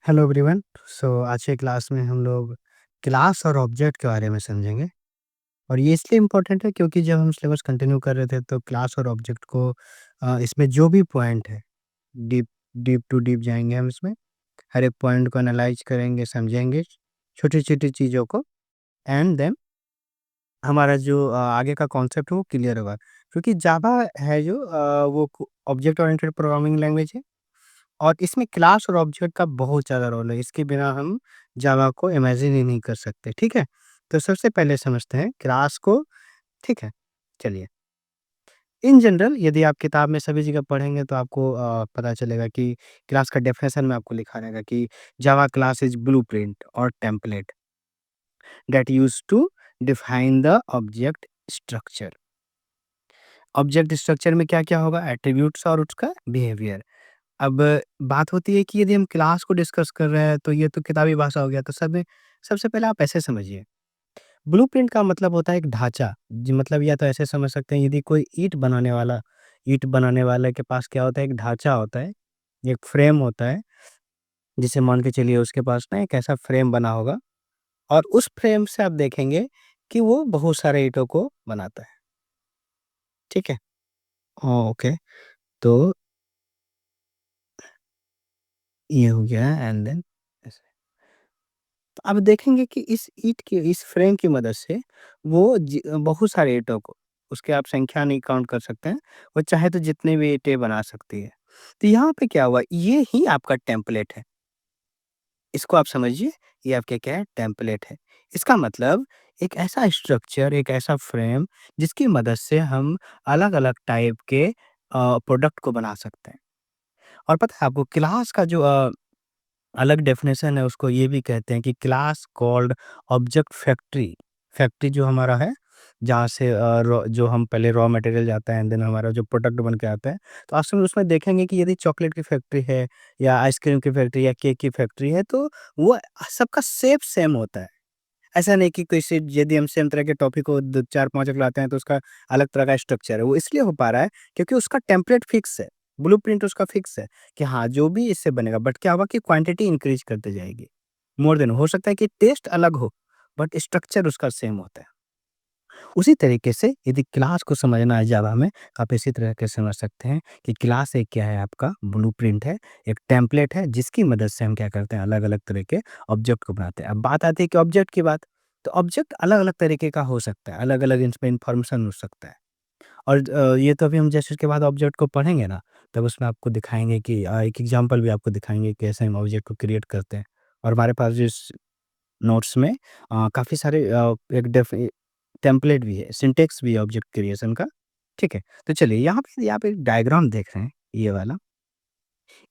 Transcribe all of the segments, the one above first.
Hello everyone. आज के class में हम लोग क्लास और ऑब्जेक्ट के बारे में समझेंगे। और ये इसलिए इम्पोर्टेंट है क्योंकि जब हम सिलेबस कंटिन्यू कर रहे थे तो क्लास और ऑब्जेक्ट को इसमें जो भी पॉइंट है डीप डीप टू डीप जाएंगे हम इसमें। हर एक पॉइंट को एनालाइज करेंगे, समझेंगे छोटी छोटी चीज़ों को। एंड देन हमारा जो आगे का कॉन्सेप्ट है वो क्लियर होगा, क्योंकि जावा है जो वो ऑब्जेक्ट ओरिएंटेड प्रोग्रामिंग लैंग्वेज है। और इसमें क्लास और ऑब्जेक्ट का बहुत ज़्यादा रोल है, इसके बिना हम जावा को इमेजिन ही नहीं कर सकते, ठीक है? तो सबसे पहले समझते हैं क्लास को, ठीक है? चलिए, इन जनरल यदि आप किताब में सभी जगह पढ़ेंगे तो आपको पता चलेगा कि क्लास का डेफिनेशन में आपको लिखा रहेगा कि जावा क्लास इज़ ब्लूप्रिंट और template that used to define the object structure. Object structure में क्या-क्या होगा? एट्रिब्यूट्स और उसका बिहेवियर। अब बात होती है कि यदि हम क्लास को डिस्कस कर रहे हैं तो ये तो किताबी भाषा हो गया, तो सबसे पहले आप ऐसे समझिए। ब्लूप्रिंट का मतलब होता है एक ढाँचा, जी मतलब या तो ऐसे समझ सकते हैं, यदि कोई ईंट बनाने वाले के पास क्या होता है, एक ढाँचा होता है, एक फ्रेम होता है, जिसे मान के चलिए उसके पास ना एक ऐसा फ्रेम बना होगा और उस फ्रेम से आप देखेंगे कि वो बहुत सारे ईंटों को बनाता है, ठीक है? ओके, तो ये हो गया एंड देन ऐसे। तो आप देखेंगे कि इस फ्रेम की मदद से वो बहुत सारे ईंटों को, उसके आप संख्या नहीं काउंट कर सकते हैं, वो चाहे तो जितने भी ईंटें बना सकती है। तो यहाँ पे क्या हुआ, ये ही आपका टेम्पलेट है। इसको आप समझिए, ये आपका क्या है, टेम्पलेट है। इसका मतलब एक ऐसा स्ट्रक्चर, एक ऐसा फ्रेम जिसकी मदद से हम अलग-अलग टाइप के प्रोडक्ट को बना सकते हैं। और पता है आपको क्लास का जो अलग डेफिनेशन है उसको ये भी कहते हैं कि class called object factory. Factory जो हमारा है, जहाँ से जो हम पहले रॉ मटेरियल जाता है एंड देन हमारा जो प्रोडक्ट बन के आता है। तो आप उसमें देखेंगे कि यदि चॉकलेट की फैक्ट्री है या आइसक्रीम की फैक्ट्री या केक की फैक्ट्री है, तो वो सबका शेप सेम होता है। ऐसा नहीं कि किसी यदि हम सेम तरह के टॉपिक को 4-5 लाते हैं तो उसका अलग तरह का स्ट्रक्चर है। वो इसलिए हो पा रहा है क्योंकि उसका टेम्पलेट फिक्स है, ब्लूप्रिंट उसका फिक्स है कि हाँ, जो भी इससे बनेगा, बट क्या होगा कि क्वांटिटी इंक्रीज़ करते जाएगी। मोर देन हो सकता है कि टेस्ट अलग हो, बट स्ट्रक्चर उसका सेम होता है। उसी तरीके से यदि क्लास को समझना है जावा में, आप इसी तरह के समझ सकते हैं कि क्लास एक क्या है, आपका ब्लूप्रिंट है, एक टेम्पलेट है जिसकी मदद से हम क्या करते हैं, अलग-अलग तरह के ऑब्जेक्ट को बनाते हैं। अब बात आती है कि ऑब्जेक्ट की बात, तो ऑब्जेक्ट अलग-अलग तरीके का हो सकता है, अलग-अलग इसमें इन्फॉर्मेशन हो सकता है। और ये तो अभी हम जैसे इसके बाद ऑब्जेक्ट को पढ़ेंगे ना, तब उसमें आपको दिखाएँगे कि एक एग्ज़ाम्पल भी आपको दिखाएँगे कि कैसे हम ऑब्जेक्ट को क्रिएट करते हैं। और हमारे पास जो इस नोट्स में काफ़ी सारे एक टेम्पलेट भी है, सिंटैक्स भी है ऑब्जेक्ट क्रिएशन का, ठीक है? तो चलिए यहाँ पे यदि आप एक डायग्राम देख रहे हैं, ये वाला,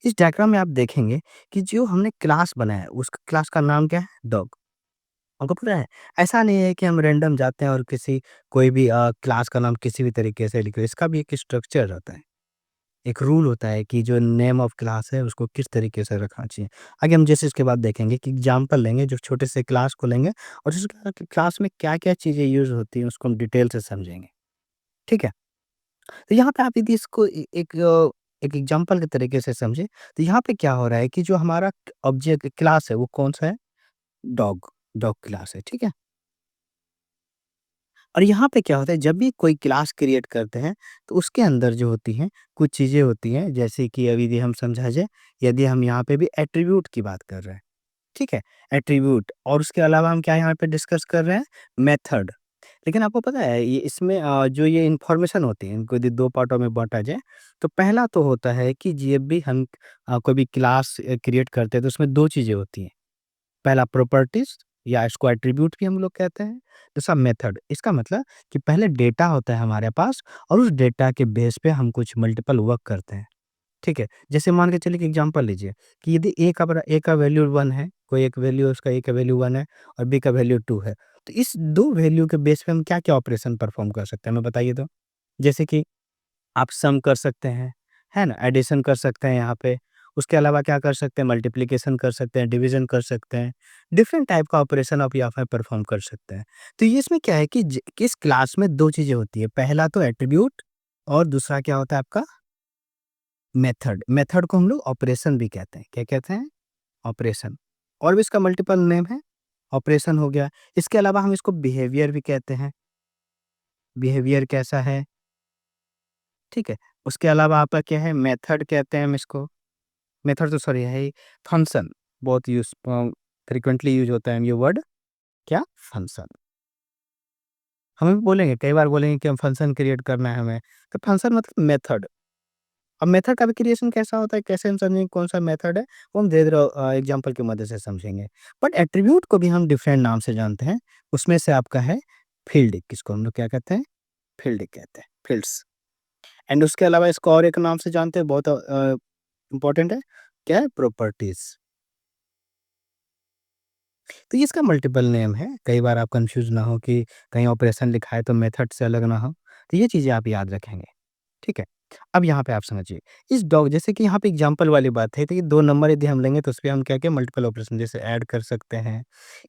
इस डायग्राम में आप देखेंगे कि जो हमने क्लास बनाया है, उस क्लास का नाम क्या है? डॉग। आपको पता है, ऐसा नहीं है कि हम रैंडम जाते हैं और कोई भी क्लास का नाम किसी भी तरीके से लिख रहे हैं, इसका भी एक स्ट्रक्चर रहता है। एक रूल होता है कि जो नेम ऑफ क्लास है उसको किस तरीके से रखना चाहिए। आगे हम जैसे इसके बाद देखेंगे कि एग्ज़ाम्पल लेंगे, जो छोटे से क्लास को लेंगे और उस क्लास में क्या-क्या चीज़ें यूज़ होती हैं उसको हम डिटेल से समझेंगे, ठीक है? तो यहाँ पे आप यदि इसको एक एग्ज़ाम्पल के तरीके से समझें, तो यहाँ पे क्या हो रहा है कि जो हमारा ऑब्जेक्ट क्लास है वो कौन-सा है? डॉग, डॉग क्लास है, ठीक है? और यहाँ पे क्या होता है, जब भी कोई क्लास क्रिएट करते हैं, तो उसके अंदर जो होती हैं, कुछ चीज़ें होती हैं, जैसे कि अभी यदि हम समझा जाए, यदि हम यहाँ पे भी एट्रिब्यूट की बात कर रहे हैं, ठीक है? एट्रिब्यूट और उसके अलावा हम क्या यहाँ पे डिस्कस कर रहे हैं? मेथड। लेकिन आपको पता है ये इसमें जो ये इन्फॉर्मेशन होती है, इनको यदि 2 पार्टों में बाँटा जाए, तो पहला तो होता है कि जब भी हम कोई भी क्लास क्रिएट करते हैं, तो उसमें 2 चीज़ें होती हैं। पहला प्रॉपर्टीज़ या इसको एट्रिब्यूट भी हम लोग कहते हैं। दूसरा मेथड, इसका मतलब कि पहले डेटा होता है हमारे पास और उस डेटा के बेस पे हम कुछ मल्टीपल वर्क करते हैं, ठीक है? जैसे मान के चलिए कि एग्ज़ाम्पल लीजिए कि यदि ए का वैल्यू 1 है, कोई एक वैल्यू उसका ए का वैल्यू 1 है और बी का वैल्यू 2 है। तो इस 2 वैल्यू के बेस पे हम क्या-क्या ऑपरेशन परफ़ॉर्म कर सकते हैं, हमें बताइए तो? जैसे कि आप सम कर सकते हैं, है ना? एडिशन कर सकते हैं यहाँ पे। उसके अलावा क्या कर सकते हैं, मल्टिप्लिकेशन कर सकते हैं, डिवीज़न कर सकते हैं। डिफरेंट टाइप का ऑपरेशन आप यहाँ पे परफ़ॉर्म कर सकते हैं। तो ये इसमें क्या है कि इस क्लास में 2 चीज़ें होती हैं। पहला तो एट्रिब्यूट और दूसरा क्या होता है आपका मेथड। मेथड को हम लोग ऑपरेशन भी कहते हैं। क्या कहते हैं? ऑपरेशन। और भी इसका मल्टीपल नेम है, ऑपरेशन हो गया। इसके अलावा हम इसको बिहेवियर भी कहते हैं, बिहेवियर कैसा है, ठीक है? उसके अलावा आपका क्या है, मेथड कहते हैं हम इसको, मेथड तो सॉरी है ही, फंक्शन बहुत फ्रीक्वेंटली यूज़ होता है ये वर्ड, क्या? फंक्शन। हम भी बोलेंगे, कई बार बोलेंगे कि हम फंक्शन क्रिएट करना है हमें, तो फंक्शन मतलब मेथड। अब मेथड का भी क्रिएशन कैसा होता है, कैसे हम समझेंगे कौन-सा मेथड है, वो हम धीरे-धीरे एग्ज़ाम्पल की मदद से समझेंगे। बट एट्रिब्यूट को भी हम डिफरेंट नाम से जानते हैं, उसमें से आपका है फ़ील्ड, किसको हम लोग क्या कहते हैं? फ़ील्ड कहते हैं, फ़ील्ड्स। एंड उसके अलावा इसको और एक नाम से जानते हैं, बहुत इम्पोर्टेंट है, क्या है? प्रॉपर्टीज़। तो ये इसका मल्टीपल नेम है, कई बार आप कन्फ्यूज़ ना हो कि कहीं ऑपरेशन लिखा है तो मेथड से अलग ना हो, तो ये चीज़ें आप याद रखेंगे, ठीक है? अब यहाँ पे आप समझिए, इस डॉग जैसे कि यहाँ पे एग्ज़ाम्पल वाली बात है, तो ये 2 नंबर यदि हम लेंगे तो उसपे हम क्या-क्या मल्टीपल ऑपरेशन जैसे ऐड कर सकते हैं,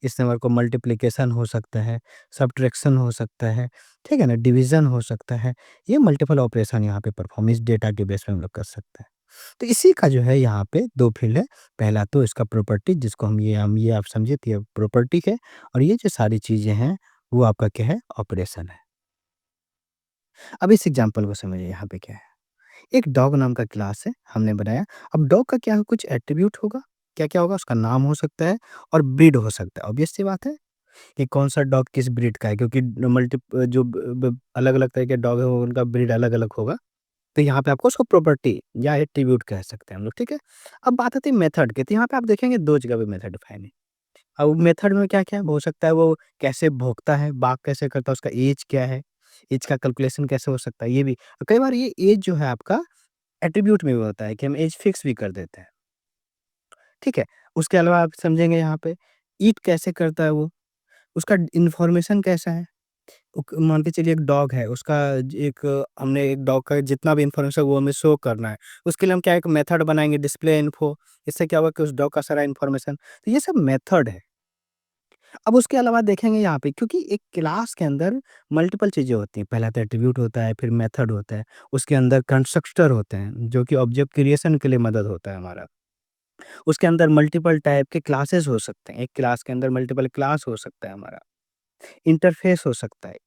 इस नंबर को मल्टीप्लिकेशन हो सकता है, सब्ट्रैक्शन हो सकता है, ठीक है ना? डिवीज़न हो सकता है, ये मल्टीपल ऑपरेशन यहाँ पे परफ़ॉर्म इस डेटा के बेस पे हम लोग कर सकते हैं। तो इसी का जो है यहाँ पे 2 फ़ील्ड है, पहला तो इसका प्रॉपर्टी जिसको हम ये आप समझिए तो ये प्रॉपर्टी है और ये जो सारी चीज़ें हैं, वो आपका क्या है? ऑपरेशन है। अब इस एग्ज़ाम्पल को समझिए यहाँ पे क्या है? एक डॉग नाम का क्लास है, हमने बनाया। अब डॉग का क्या है, कुछ एट्रिब्यूट होगा, क्या-क्या होगा? उसका नाम हो सकता है और ब्रीड हो सकता है। ऑब्वियस सी बात है कि कौन-सा डॉग किस ब्रीड का है क्योंकि जो ब ब अलग-अलग तरह के डॉग है वो उनका ब्रीड अलग-अलग होगा। तो यहाँ पे आपको उसको प्रॉपर्टी या एट्रिब्यूट कह सकते हैं हम लोग, ठीक है? अब बात आती है मेथड की, तो यहाँ पे आप देखेंगे 2 जगह पे मेथड डिफाइन है। अब मेथड में क्या-क्या हो सकता है, वो कैसे भौंकता है, बार्क कैसे करता है, उसका ऐज क्या है, ऐज का कैलकुलेशन कैसे हो सकता है, ये भी। कई बार ये ऐज जो है आपका एट्रिब्यूट में भी होता है कि हम ऐज फिक्स भी कर देते हैं, ठीक है? उसके अलावा आप समझेंगे यहाँ पे ईट कैसे करता है वो, उसका इन्फॉर्मेशन कैसा है। मान के चलिए एक डॉग है, उसका हमने एक डॉग का जितना भी इन्फॉर्मेशन वो हमें शो करना है। उसके लिए हम क्या एक मेथड बनाएँगे डिस्प्ले इन्फो, इससे क्या होगा कि उस डॉग का सारा इन्फॉर्मेशन, तो ये सब मेथड है। अब उसके अलावा देखेंगे यहाँ पे क्योंकि एक क्लास के अंदर मल्टीपल चीज़ें होती हैं। पहला तो एट्रिब्यूट होता है, फिर मेथड होता है, उसके अंदर कंस्ट्रक्टर होते हैं, जो कि ऑब्जेक्ट क्रिएशन के लिए मदद होता है हमारा। उसके अंदर मल्टीपल टाइप के क्लासेस हो सकते हैं, एक क्लास के अंदर मल्टीपल क्लास हो सकता है हमारा, इंटरफ़ेस हो सकता है।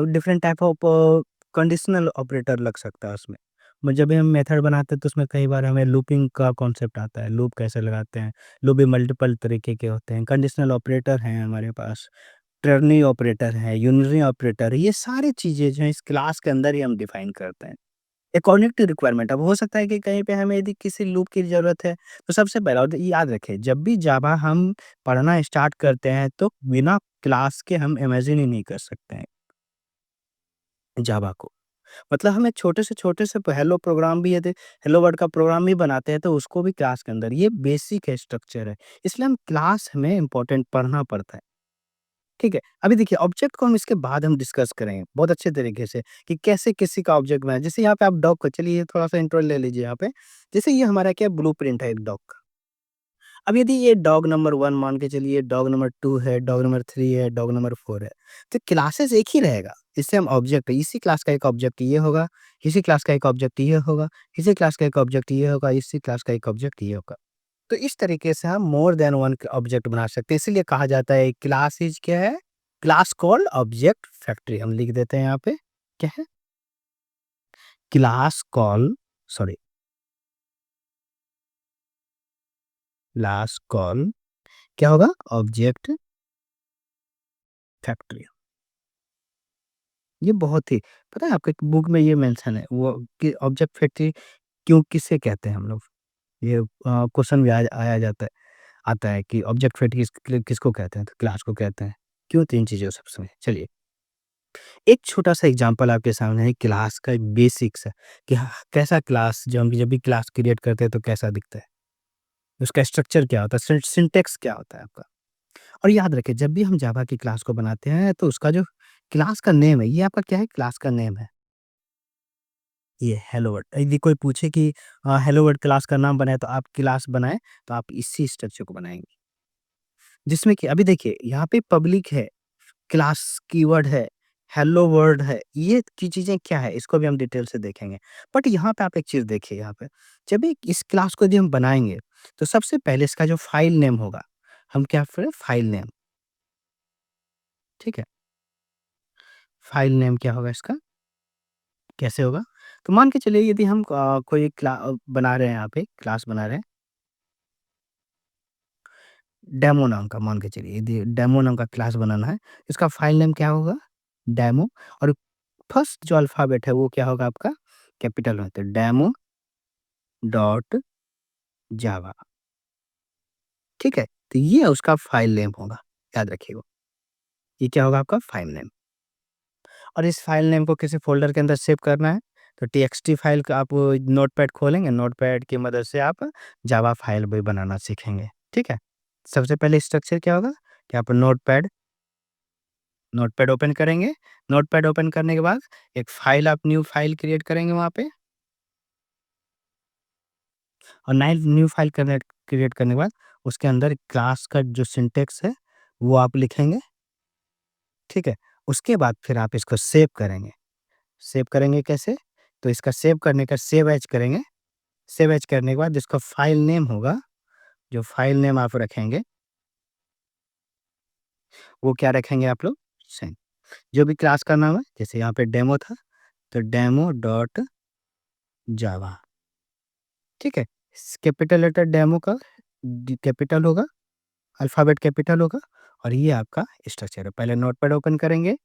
Different type of conditional operator लग सकता है उसमें। जब भी हम मेथड बनाते हैं तो उसमें कई बार हमें लूपिंग का कॉन्सेप्ट आता है, लूप कैसे लगाते हैं, लूप भी मल्टीपल तरीके के होते हैं, कंडीशनल ऑपरेटर हैं हमारे पास, टर्नी ऑपरेटर है, यूनियरी ऑपरेटर है, ये सारी चीज़ें जो है इस क्लास के अंदर ही हम डिफाइन करते हैं। अकॉर्डिंग टू रिक्वायरमेंट, अब हो सकता है कि कहीं पे हमें यदि किसी लूप की ज़रूरत है, तो सबसे पहला और याद रखें जब भी जावा हम पढ़ना स्टार्ट करते हैं तो बिना क्लास के हम इमेजिन ही नहीं कर सकते हैं जावा को। मतलब हम एक छोटे से हेलो प्रोग्राम भी यदि हेलो वर्ल्ड का प्रोग्राम भी बनाते हैं तो उसको भी क्लास के अंदर, ये बेसिक है, स्ट्रक्चर है। इसलिए हम क्लास हमें इम्पोर्टेंट पढ़ना पड़ता है। ठीक है? अभी देखिए ऑब्जेक्ट को हम इसके बाद हम डिस्कस करेंगे बहुत अच्छे तरीके से कि कैसे किसी का ऑब्जेक्ट बनाएँ। जैसे यहाँ पे आप डॉग को चलिए थोड़ा-सा इंट्रो ले लीजिए यहाँ पे। जैसे ये हमारा क्या ब्लूप्रिंट है एक डॉग का। अब यदि ये डॉग नंबर 1 मान के चलिए, डॉग नंबर 2 है, डॉग नंबर 3 है, डॉग नंबर 4 है, तो क्लासेस एक ही रहेगा। इससे हम ऑब्जेक्ट इसी क्लास का एक ऑब्जेक्ट ये होगा, इसी क्लास का एक ऑब्जेक्ट ये होगा, इसी क्लास का एक ऑब्जेक्ट ये होगा, इसी क्लास का एक ऑब्जेक्ट ये होगा। तो इस तरीके से हम मोर देन वन ऑब्जेक्ट बना सकते हैं। इसीलिए कहा जाता है क्लास इज़ क्या है? Class called object factory. हम लिख देते हैं यहाँ पे, क्या है? Class call sorry class call क्या होगा? Object factory. ये बहुत ही पता है आपको एक बुक में ये मेंशन है वो कि ऑब्जेक्ट फैक्ट्री क्यों किसे कहते हैं हम लोग? ये क्वेश्चन भी आया जाता है आता है कि ऑब्जेक्ट फैक्ट्री किसको कहते हैं? तो क्लास को कहते हैं। क्यों 3 चीज़ें सब समझे चलिए एक छोटा-सा एग्ज़ाम्पल आपके सामने है क्लास का बेसिक्स है कि कैसा क्लास जब भी क्लास क्रिएट करते हैं तो कैसा दिखता है? उसका स्ट्रक्चर क्या होता है? सिंटैक्स क्या होता है आपका? और याद रखें जब भी हम जावा की क्लास को बनाते हैं तो उसका जो क्लास का नेम है, ये आपका क्या है? क्लास का नेम है। ये हेलो वर्ल्ड यदि कोई पूछे कि हेलो वर्ल्ड क्लास का नाम बनाए तो आप क्लास बनाएँ, तो आप इसी स्ट्रक्चर को बनाएँगे। जिसमें कि अभी देखिए यहाँ पे पब्लिक है, क्लास कीवर्ड है, हेलो वर्ल्ड है, ये की चीज़ें क्या है इसको भी हम डिटेल से देखेंगे। बट यहाँ पे आप एक चीज़ देखिए यहाँ पे, जब भी इस क्लास को यदि हम बनाएँगे, तो सबसे पहले इसका जो फ़ाइल नेम होगा, हम क्या करें फ़ाइल नेम, ठीक है? फ़ाइल नेम क्या होगा इसका? कैसे होगा? तो मान के चलिए यदि हम कोई बना रहे हैं यहाँ पे क्लास बना रहे हैं, डेमो नाम का मान के चलिए यदि डेमो नाम का क्लास बनाना है, इसका फ़ाइल नेम क्या होगा? डेमो और फर्स्ट जो अल्फ़ाबेट है वो क्या होगा आपका? कैपिटल में, तो डेमो डॉट जावा, ठीक है? तो ये उसका फ़ाइल नेम होगा, याद रखिएगा। ये क्या होगा आपका फ़ाइल नेम और इस फ़ाइल नेम को किसी फ़ोल्डर के अंदर सेव करना है, तो टीएक्सटी फ़ाइल का आप नोटपैड खोलेंगे, नोटपैड की मदद से आप जावा फ़ाइल भी बनाना सीखेंगे, ठीक है? सबसे पहले स्ट्रक्चर क्या होगा कि आप नोटपैड ओपन करेंगे, नोटपैड ओपन करने के बाद एक फ़ाइल आप न्यू फ़ाइल क्रिएट करेंगे वहाँ पे और नई न्यू फ़ाइल क्रिएट करने के बाद उसके अंदर क्लास का जो सिंटैक्स है, वो आप लिखेंगे, ठीक है? उसके बाद फिर आप इसको सेव करेंगे। सेव करेंगे कैसे? तो इसका सेव करने का सेव एज़ करेंगे, सेव एज़ करने के बाद इसका फ़ाइल नेम होगा, जो फ़ाइल नेम आप रखेंगे, वो क्या रखेंगे आप लोग? सेम। जो भी क्लास का नाम है, जैसे यहाँ पे डेमो था, तो डेमो डॉट जावा, ठीक है? कैपिटल लेटर डेमो का कैपिटल होगा, अल्फ़ाबेट कैपिटल होगा और ये आपका स्ट्रक्चर है। पहले नोटपैड ओपन करेंगे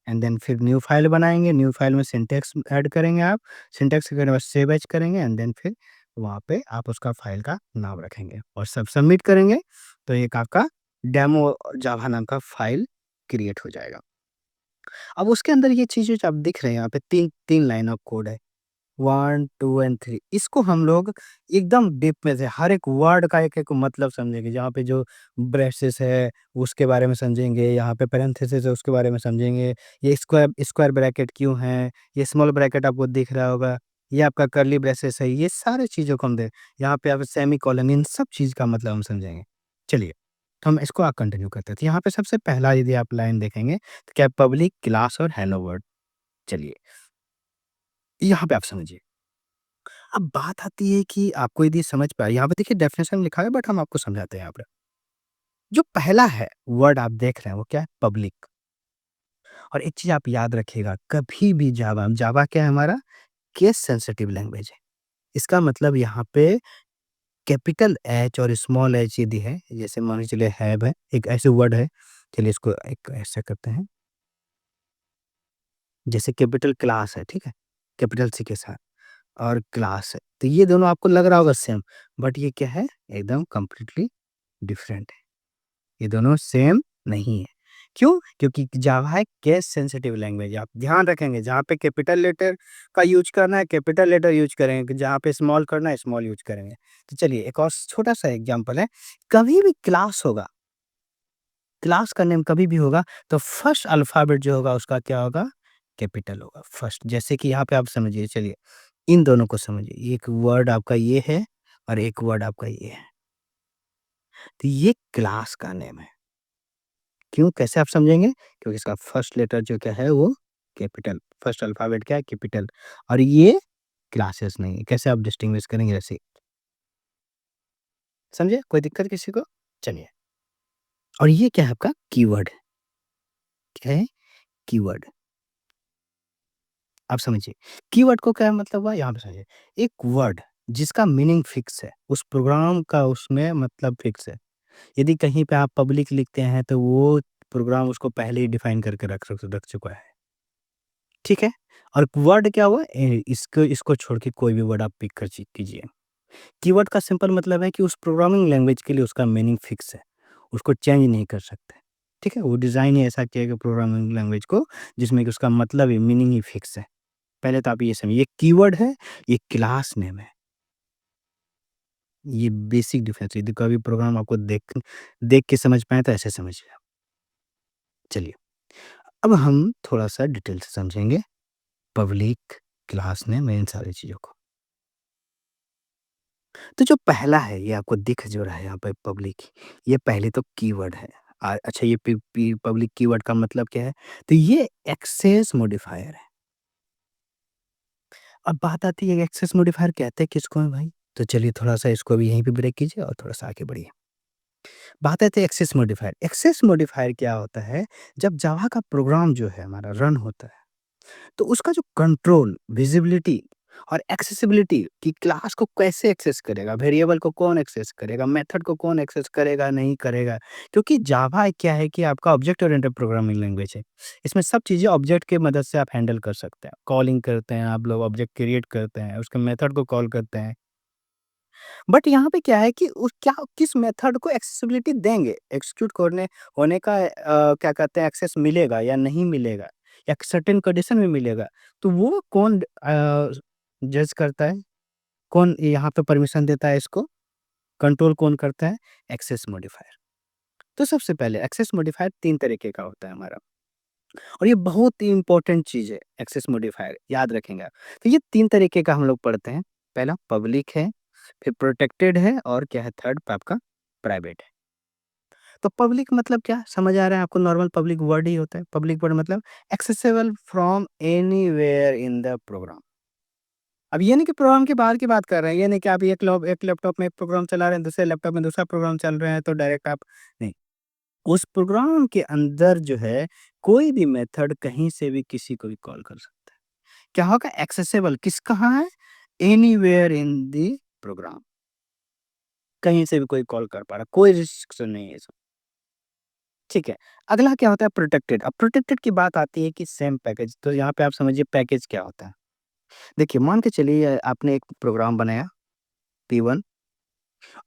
एंड देन फिर न्यू फ़ाइल बनाएँगे, न्यू फ़ाइल में सिंटैक्स ऐड करेंगे आप, सिंटैक्स करने के बाद सेव एज़ करेंगे एंड देन फिर वहाँ पे आप उसका फ़ाइल का नाम रखेंगे और सब सबमिट करेंगे, तो एक आपका डेमो जावा नाम का फ़ाइल क्रिएट हो जाएगा। अब उसके अंदर ये चीज़ें जो आप दिख रहे हैं यहाँ पे 3 लाइन ऑफ कोड है। 1, 2 एंड 3 इसको हम लोग एकदम डीप में से हर एक वर्ड का एक-एक मतलब समझेंगे। जहाँ पे जो ब्रेसेस है, उसके बारे में समझेंगे, यहाँ पे पैरेंथेसिस है, उसके बारे में समझेंगे। ये स्क्वायर स्क्वायर ब्रैकेट क्यों है? ये स्मॉल ब्रैकेट आपको दिख रहा होगा। ये आपका कर्ली ब्रेसेस है, ये सारी चीज़ों को हम दे यहाँ पे आप सेमीकोलन इन सब चीज़ का मतलब हम समझेंगे। चलिए, तो हम इसको कंटिन्यू करते हैं। तो यहाँ पे सबसे पहला यदि आप लाइन देखेंगे, तो क्या पब्लिक क्लास और हेलो वर्ल्ड। चलिए, यहाँ पे आप समझिए। अब बात आती है कि आपको यदि समझ पाए यहाँ पे देखिए डेफिनेशन लिखा है बट हम आपको समझाते हैं यहाँ पे। जो पहला है वर्ड आप देख रहे हैं वो क्या है? पब्लिक। और एक चीज़ आप याद रखिएगा कभी भी जावा क्या है हमारा? केस सेंसिटिव लैंग्वेज है। इसका मतलब यहाँ पे कैपिटल एच और स्मॉल एच यदि है, जैसे मान के चलिए हैव है, एक ऐसे वर्ड है, चलिए इसको एक ऐसा करते हैं, जैसे कैपिटल क्लास है, ठीक है? कैपिटल सी के साथ और क्लास है। तो ये दोनों आपको लग रहा होगा सेम, बट ये क्या है? एकदम कंप्लीटली डिफरेंट है। ये दोनों सेम नहीं है। क्यों? क्योंकि जावा एक केस सेंसिटिव लैंग्वेज है। आप ध्यान रखेंगे जहाँ पे कैपिटल लेटर का यूज़ करना है, कैपिटल लेटर यूज़ करेंगे, जहाँ पे स्मॉल करना है, स्मॉल यूज़ करेंगे। तो चलिए एक और छोटा-सा एग्ज़ाम्पल है, कभी भी क्लास होगा, क्लास का नेम कभी भी होगा, तो फर्स्ट अल्फ़ाबेट जो होगा उसका क्या होगा? कैपिटल होगा फर्स्ट। जैसे कि यहाँ पे आप समझिए चलिए, इन दोनों को समझिए, एक वर्ड आपका ये है और एक वर्ड आपका ये है। तो ये क्लास का नेम है। क्यों? कैसे आप समझेंगे? क्योंकि इसका फर्स्ट लेटर जो क्या है वो कैपिटल, फर्स्ट अल्फ़ाबेट क्या है? कैपिटल और ये क्लासेस नहीं है। कैसे आप डिस्टिंग्विश करेंगे ऐसे? समझे? कोई दिक्कत किसी को? चलिए और ये क्या है आपका कीवर्ड, क्या है? कीवर्ड। आप समझिए, कीवर्ड को क्या मतलब हुआ यहाँ पे समझिए, एक वर्ड जिसका मीनिंग फिक्स है, उस प्रोग्राम का उसमें मतलब फिक्स है। यदि कहीं पे आप पब्लिक लिखते हैं तो वो प्रोग्राम उसको पहले ही डिफाइन करके रख चुका है। ठीक है? और वर्ड क्या हुआ? इसको इसको छोड़ के कोई भी वर्ड आप पिक कीजिए। कीवर्ड का सिंपल मतलब है कि उस प्रोग्रामिंग लैंग्वेज के लिए उसका मीनिंग फिक्स है, उसको चेंज नहीं कर सकते। ठीक है? वो डिज़ाइन ही ऐसा किया है कि प्रोग्रामिंग लैंग्वेज को जिसमें कि उसका मतलब ही मीनिंग ही फिक्स है। पहले तो आप ये समझिए, ये कीवर्ड है, ये क्लास नेम है। ये बेसिक डिफरेंस है। यदि कभी प्रोग्राम आपको देख देख के समझ पाएँ तो ऐसे समझिए आप। चलिए, अब हम थोड़ा-सा डिटेल से समझेंगे पब्लिक, क्लास नेम इन सारी चीज़ों को। तो जो पहला है ये आपको दिख जो रहा है यहाँ पे पब्लिक, ये पहले तो कीवर्ड है। अच्छा ये पब्लिक कीवर्ड का मतलब क्या है? तो ये एक्सेस मॉडिफायर है। अब बात आती है एक्सेस मॉडिफायर कहते किसको हैं भाई? तो चलिए थोड़ा-सा इसको भी यहीं पे ब्रेक कीजिए और थोड़ा-सा आगे बढ़िए। बात आती है एक्सेस मॉडिफायर। एक्सेस मॉडिफायर क्या होता है, जब जावा का प्रोग्राम जो है हमारा रन होता है, तो उसका जो कंट्रोल, विज़िबिलिटी और एक्सेसिबिलिटी कि क्लास को कैसे एक्सेस करेगा, वेरिएबल को कौन एक्सेस करेगा, मेथड को कौन एक्सेस करेगा, नहीं करेगा। क्योंकि जावा क्या है कि आपका ऑब्जेक्ट ओरिएंटेड प्रोग्रामिंग लैंग्वेज है। इसमें सब चीज़ें ऑब्जेक्ट की मदद से आप हैंडल कर सकते हैं। कॉलिंग करते हैं, आप लोग ऑब्जेक्ट क्रिएट करते हैं, उसके मेथड को कॉल करते हैं। बट यहाँ पे क्या है कि उस क्या किस मेथड को एक्सेसिबिलिटी देंगे, एग्जीक्यूट करने होने का क्या कहते हैं एक्सेस मिलेगा या नहीं मिलेगा या सर्टेन कंडीशन में मिलेगा, तो वो कौन जज करता है, कौन यहाँ पे परमिशन देता है इसको, कंट्रोल कौन करता है? Access modifier. तो सबसे पहले एक्सेस मॉडिफायर 3 तरीके का होता है हमारा और ये बहुत ही इम्पोर्टेंट चीज़ है एक्सेस मॉडिफायर, याद रखेंगे आप। तो ये 3 तरीके का हम लोग पढ़ते हैं। पहला पब्लिक है, फिर प्रोटेक्टेड है और क्या है थर्ड पे आपका प्राइवेट है। तो पब्लिक मतलब क्या समझ आ रहा है आपको? नॉर्मल पब्लिक वर्ड ही होता है। पब्लिक वर्ड मतलब accessible from anywhere in the program. अब ये नहीं कि प्रोग्राम के बाहर की बात कर रहे हैं, ये नहीं कि आप एक लैपटॉप में एक प्रोग्राम चला रहे हैं, दूसरे लैपटॉप में दूसरा प्रोग्राम चल रहे हैं तो डायरेक्ट आप नहीं, उस प्रोग्राम के अंदर जो है कोई भी मेथड कहीं से भी किसी को भी कॉल कर सकता है। क्या होगा एक्सेसिबल किस कहाँ है? Anywhere in the program. कहीं से भी कोई कॉल कर पा रहा है, कोई रिस्ट्रिक्शन नहीं है इसमें। ठीक है। अगला क्या होता है प्रोटेक्टेड। अब प्रोटेक्टेड की बात आती है कि सेम पैकेज, तो यहाँ पे आप समझिए पैकेज क्या होता है। देखिए मान के चलिए आपने एक प्रोग्राम बनाया P1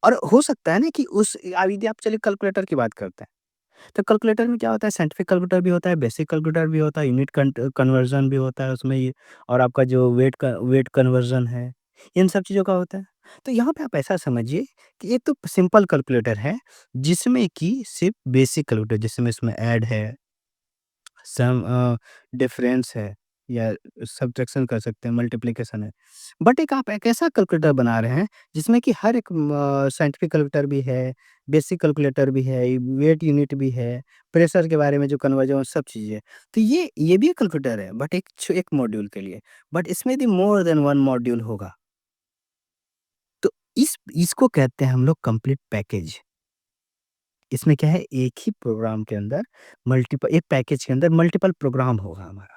और हो सकता है ना कि उस यदि आप चलिए कैलकुलेटर की बात करते हैं, तो कैलकुलेटर में क्या होता है साइंटिफिक कैलकुलेटर भी होता है, बेसिक कैलकुलेटर भी होता है, यूनिट कन्वर्जन भी होता है उसमें ये और आपका जो वेट कन्वर्जन है, इन सब चीज़ों का होता है। तो यहाँ पे आप ऐसा समझिए कि ये तो सिंपल कैलकुलेटर है, जिसमें कि सिर्फ़ बेसिक कैलकुलेटर जिसमें इसमें ऐड है, सम डिफरेंस है या सब्ट्रैक्शन कर सकते हैं, मल्टीप्लिकेशन है। बट एक आप एक ऐसा कैलकुलेटर बना रहे हैं जिसमें कि हर एक साइंटिफिक कैलकुलेटर भी है, बेसिक कैलकुलेटर भी है, वेट यूनिट भी है, प्रेशर के बारे में जो कन्वर्जन सब चीज़ें। तो ये भी एक कैलकुलेटर है बट एक मॉड्यूल के लिए। बट इसमें भी मोर देन 1 मॉड्यूल होगा। तो इसको कहते हैं हम लोग कंप्लीट पैकेज। इसमें क्या है एक ही प्रोग्राम के अंदर मल्टीपल एक पैकेज के अंदर मल्टीपल प्रोग्राम होगा हमारा,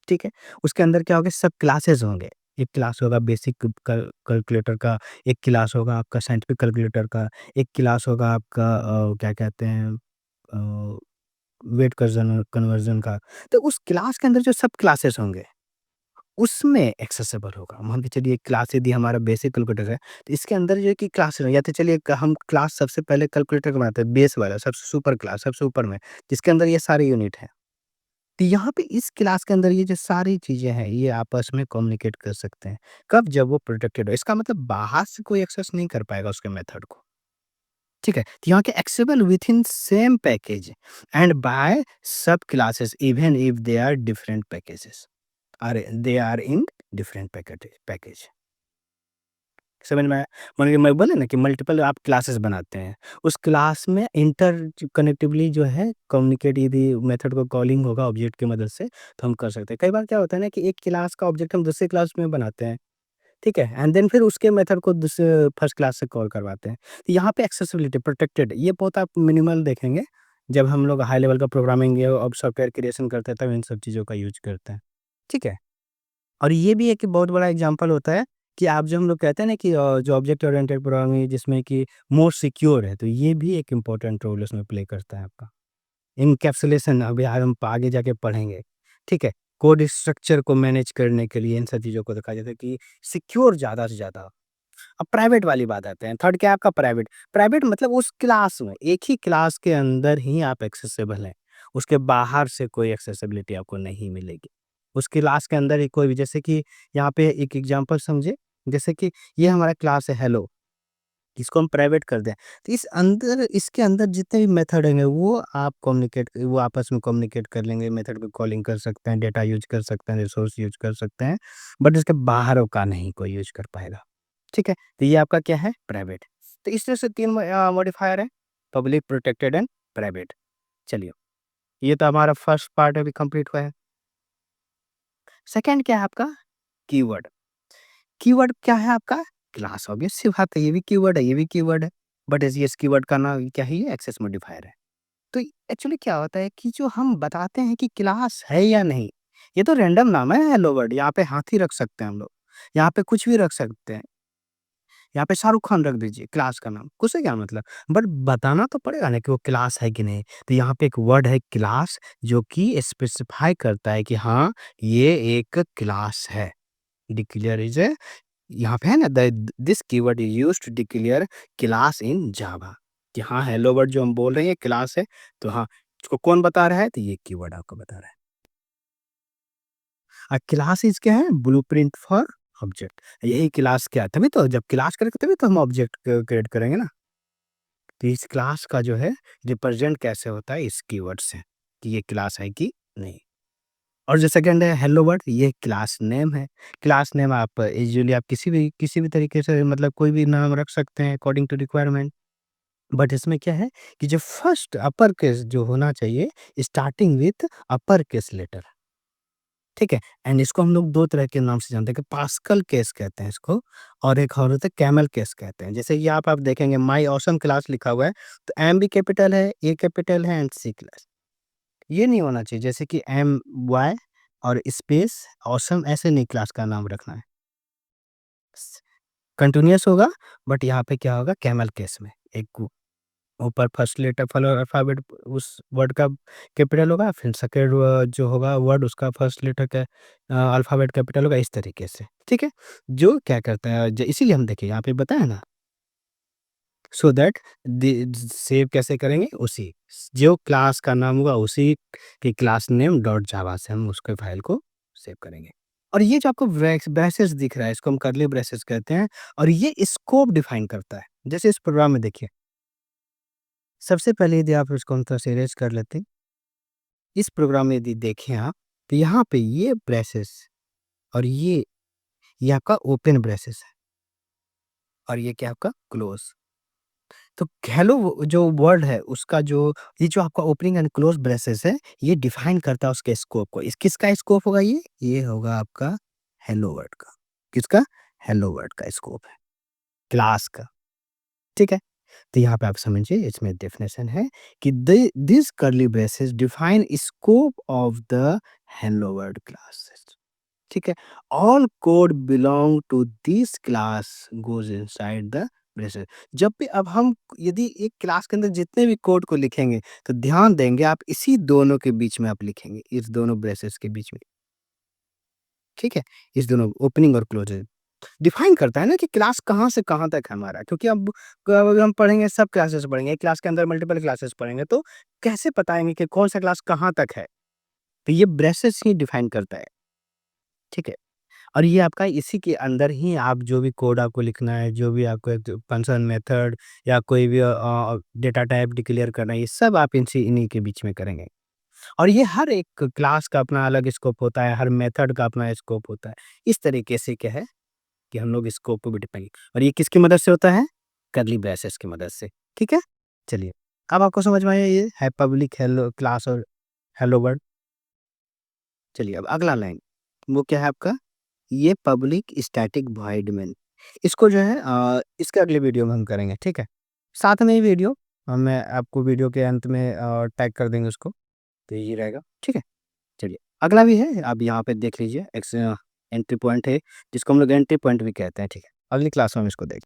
ठीक है? उसके अंदर क्या होगा सब क्लासेस होंगे। एक क्लास होगा बेसिक कैलकुलेटर का, एक क्लास होगा आपका साइंटिफिक कैलकुलेटर का, एक क्लास होगा आपका क्या कहते हैं अ, वेट कन्वर्जन कन्वर्जन का। तो उस क्लास के अंदर जो सब क्लासेस होंगे, उसमें एक्सेसिबल होगा। मान के चलिए क्लास यदि हमारा बेसिक कैलकुलेटर है, तो इसके अंदर जो है कि क्लास या तो चलिए हम क्लास सबसे पहले कैलकुलेटर का बनाते हैं, बेस वाला सबसे सुपर क्लास, सबसे ऊपर में, जिसके अंदर ये सारे यूनिट हैं। तो यहाँ पे इस क्लास के अंदर ये जो सारी चीज़ें हैं, ये आपस में कम्युनिकेट कर सकते हैं। कब? जब वो प्रोटेक्टेड हो। इसका मतलब बाहर से कोई एक्सेस नहीं कर पाएगा उसके मेथड को, ठीक है? तो यहाँ के accessible within same package and by sub classes even if they are different packages they are in different package. समझ में आया? मान लीजिए मैं बोले ना कि मल्टीपल आप क्लासेस बनाते हैं, उस क्लास में इंटर कनेक्टिवली जो है कम्युनिकेट यदि मेथड को कॉलिंग होगा ऑब्जेक्ट की मदद से, तो हम कर सकते हैं। कई बार क्या होता है ना कि एक क्लास का ऑब्जेक्ट हम दूसरे क्लास में बनाते हैं, ठीक है? एंड देन फिर उसके मेथड को दूसरे फर्स्ट क्लास से कॉल करवाते हैं। तो यहाँ पे एक्सेसिबिलिटी प्रोटेक्टेड ये बहुत आप मिनिमल देखेंगे, जब हम लोग हाई लेवल का प्रोग्रामिंग या अब सॉफ्टवेयर क्रिएशन करते हैं, तब इन सब चीज़ों का यूज़ करते हैं, ठीक है? और ये भी एक बहुत बड़ा एग्जाम्पल होता है कि आप जो हम लोग कहते हैं ना कि जो ऑब्जेक्ट ओरिएंटेड प्रोग्रामिंग है जिसमें कि मोर सिक्योर है, तो ये भी एक इम्पोर्टेंट रोल उसमें प्ले करता है आपका। एनकैप्सुलेशन अभी हम आगे जाके पढ़ेंगे, ठीक है? कोड स्ट्रक्चर को मैनेज करने के लिए इन सब चीज़ों को देखा जाता है कि सिक्योर ज़्यादा से ज़्यादा। अब प्राइवेट वाली बात आते हैं, थर्ड क्या है आपका प्राइवेट। प्राइवेट मतलब उस क्लास में, एक ही क्लास के अंदर ही आप एक्सेसिबल हैं। उसके बाहर से कोई एक्सेसिबिलिटी आपको नहीं मिलेगी। उस क्लास के अंदर ही कोई भी जैसे कि यहाँ पे एक एग्ज़ाम्पल समझिए, जैसे कि ये हमारा क्लास है हेलो, इसको हम प्राइवेट कर दें, तो इसके अंदर जितने भी मेथड होंगे वो आपस में कम्युनिकेट कर लेंगे, मेथड को कॉलिंग कर सकते हैं, डेटा यूज़ कर सकते हैं, रिसोर्स यूज़ कर सकते हैं, बट इसके बाहर का नहीं कोई यूज़ कर पाएगा। ठीक है? तो ये आपका क्या है? प्राइवेट। तो इस तरह से 3 मॉडिफायर है, पब्लिक, प्रोटेक्टेड एंड प्राइवेट। चलिए, ये तो हमारा फर्स्ट पार्ट अभी कंप्लीट हुआ है। सेकंड क्या है आपका? कीवर्ड। कीवर्ड क्या है आपका? क्लास ऑब्वियस सी बात है, ये भी कीवर्ड है, ये भी कीवर्ड है। बट इस कीवर्ड का नाम क्या है, ये एक्सेस मॉडिफायर है। तो एक्चुअली क्या होता है कि जो हम बताते हैं कि क्लास है या नहीं, ये तो रैंडम नाम है हेलो वर्ल्ड, यहाँ पे हाथी रख सकते हैं हम लोग, यहाँ पे कुछ भी रख सकते हैं, यहाँ पे शाहरुख खान रख दीजिए क्लास का नाम, उससे क्या मतलब? बट बताना तो पड़ेगा ना कि वो क्लास है कि नहीं। तो यहाँ पे एक वर्ड है क्लास, जो कि स्पेसिफाई करता है कि हाँ, ये एक क्लास है। डिक्लेयर इज ए, यहाँ पे है ना, this keyword is used to declare class in Java, कि हाँ, हेलो वर्ड जो हम बोल रहे हैं ये क्लास है। तो हाँ, इसको कौन बता रहा है? तो ये कीवर्ड आपको बता रहा है। क्लासेस क्या है? Blueprint for object. यही क्लास क्या है? तभी तो जब क्लास करेंगे तभी तो हम ऑब्जेक्ट क्रिएट करेंगे ना। तो इस क्लास का जो है रिप्रेजेंट कैसे होता है? इस कीवर्ड से, कि ये क्लास है कि नहीं। और जो सेकंड है हेलो वर्ड, ये क्लास नेम है। क्लास नेम आप यूजुअली आप किसी भी तरीके से मतलब कोई भी नाम रख सकते हैं अकॉर्डिंग टू रिक्वायरमेंट। बट इसमें क्या है कि जो फर्स्ट अपर केस जो होना चाहिए, starting with upper case letter, ठीक है? एंड इसको हम लोग 2 तरह के नाम से जानते हैं, कि पास्कल केस कहते हैं इसको, और एक और होता है कैमल केस कहते हैं। जैसे ये आप देखेंगे माय ऑसम क्लास लिखा हुआ है, तो एम भी कैपिटल है, ए कैपिटल है एंड सी क्लास। ये नहीं होना चाहिए, जैसे कि एम वाई और स्पेस ऑसम, ऐसे नहीं क्लास का नाम रखना है। कंटिन्यूअस होगा, बट यहाँ पे क्या होगा कैमल केस में, एक ऊपर फर्स्ट लेटर फल अल्फ़ाबेट उस वर्ड का कैपिटल होगा, फिर सेकंड जो होगा वर्ड उसका फर्स्ट लेटर का अल्फ़ाबेट कैपिटल होगा, इस तरीके से, ठीक है? जो क्या करता है इसीलिए हम देखिए यहाँ पे बताया ना, सो दैट सेव कैसे करेंगे, उसी जो क्लास का नाम होगा उसी की क्लास नेम डॉट जावा से हम उसके फाइल को सेव करेंगे। और ये जो आपको ब्रेसेस दिख रहा है, इसको हम कर्ली ब्रेसेस कहते हैं, और ये स्कोप डिफाइन करता है। जैसे इस प्रोग्राम में देखिए, सबसे पहले यदि आप इसको हम थोड़ा सा इरेज कर लेते हैं, इस प्रोग्राम में यदि देखें आप, तो यहाँ पे ये ब्रेसेस और ये आपका ओपन ब्रेसेस है, और ये क्या आपका क्लोज। तो हेलो जो वर्ड है उसका जो ये जो आपका ओपनिंग एंड क्लोज ब्रेसेस है, ये डिफाइन करता है उसके स्कोप को। इस किसका स्कोप होगा ये होगा आपका हेलो वर्ड का। किसका? हेलो वर्ड का स्कोप है, क्लास का, ठीक है? तो यहाँ पे आप समझिए, इसमें डेफिनेशन है कि this curly braces define scope of the hello world classes, ठीक है? All code belong to this class goes inside the braces. जब भी अब हम यदि एक क्लास के अंदर जितने भी कोड को लिखेंगे, तो ध्यान देंगे आप इसी दोनों के बीच में आप लिखेंगे, इस दोनों ब्रेसेस के बीच में, ठीक है? इस दोनों ओपनिंग और क्लोजिंग डिफाइन करता है ना कि क्लास कहाँ से कहाँ तक है हमारा, क्योंकि अब हम पढ़ेंगे, सब क्लासेस पढ़ेंगे, एक क्लास के अंदर मल्टीपल क्लासेस पढ़ेंगे, तो कैसे बताएंगे कि कौन सा क्लास कहाँ तक है? तो ये ब्रेसेस ही डिफाइन करता है, ठीक है? और ये आपका इसी के अंदर ही आप जो भी कोड आपको लिखना है, जो भी आपको एक फंक्शन मेथड या कोई भी डेटा टाइप डिक्लेयर करना है, ये सब आप इन्हीं के बीच में करेंगे। और ये हर एक क्लास का अपना अलग स्कोप होता है, हर मेथड का अपना स्कोप होता है। इस तरीके से क्या है कि हम लोग स्कोप को भी डिफाइन, और ये किसकी मदद से होता है? कर्ली ब्रेसेस की मदद से, ठीक है? चलिए, अब आपको समझ में आया ये है पब्लिक हेलो क्लास और हेलो वर्ल्ड। चलिए अब अगला लाइन, वो क्या है आपका? ये पब्लिक स्टैटिक वॉइड मेन। इसको जो है इसके अगले वीडियो में हम करेंगे, ठीक है? साथ में ही वीडियो मैं आपको वीडियो के अंत में टैग कर देंगे उसको, तो ये रहेगा, ठीक है? चलिए, अगला भी है, आप यहाँ पे देख लीजिए, एंट्री पॉइंट है, जिसको हम लोग एंट्री पॉइंट भी कहते हैं, ठीक है? अगली क्लास में हम इसको देखेंगे।